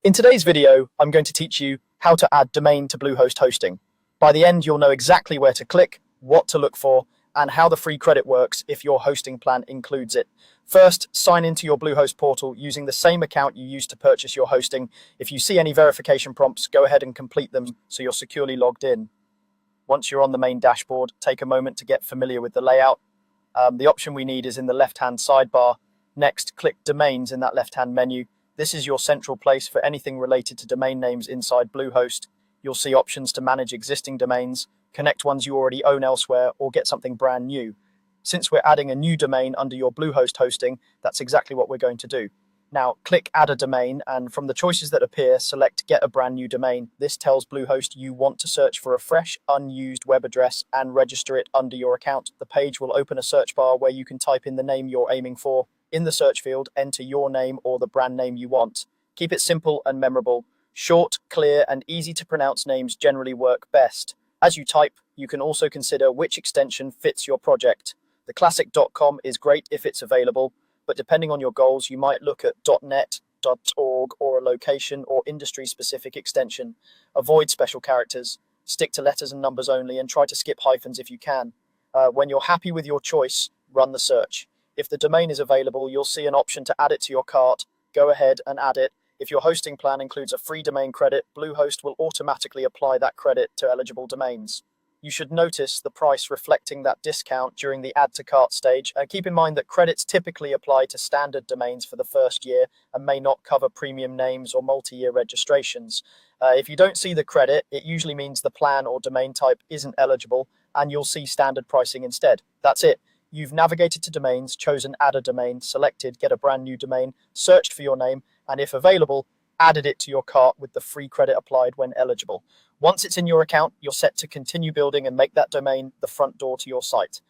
In today's video, I'm going to teach you how to add domain to Bluehost hosting. By the end, you'll know exactly where to click, what to look for, and how the free credit works if your hosting plan includes it. First, sign into your Bluehost portal using the same account you used to purchase your hosting. If you see any verification prompts, go ahead and complete them so you're securely logged in. Once you're on the main dashboard, take a moment to get familiar with the layout. The option we need is in the left-hand sidebar. Next, click Domains in that left-hand menu. This is your central place for anything related to domain names inside Bluehost. You'll see options to manage existing domains, connect ones you already own elsewhere, or get something brand new. Since we're adding a new domain under your Bluehost hosting, that's exactly what we're going to do. Now, click Add a Domain, and from the choices that appear, select Get a Brand New Domain. This tells Bluehost you want to search for a fresh, unused web address and register it under your account. The page will open a search bar where you can type in the name you're aiming for. In the search field, enter your name or the brand name you want. Keep it simple and memorable. Short, clear, and easy to pronounce names generally work best. As you type, you can also consider which extension fits your project. The classic .com is great if it's available, but depending on your goals, you might look at .net, .org, or a location or industry-specific extension. Avoid special characters, stick to letters and numbers only, and try to skip hyphens if you can. When you're happy with your choice, run the search. If the domain is available, you'll see an option to add it to your cart. Go ahead and add it. If your hosting plan includes a free domain credit, Bluehost will automatically apply that credit to eligible domains. You should notice the price reflecting that discount during the add to cart stage. Keep in mind that credits typically apply to standard domains for the first year and may not cover premium names or multi-year registrations. If you don't see the credit, it usually means the plan or domain type isn't eligible and you'll see standard pricing instead. That's it. You've navigated to domains, chosen add a domain, selected get a brand new domain, searched for your name, and if available, added it to your cart with the free credit applied when eligible. Once it's in your account, you're set to continue building and make that domain the front door to your site.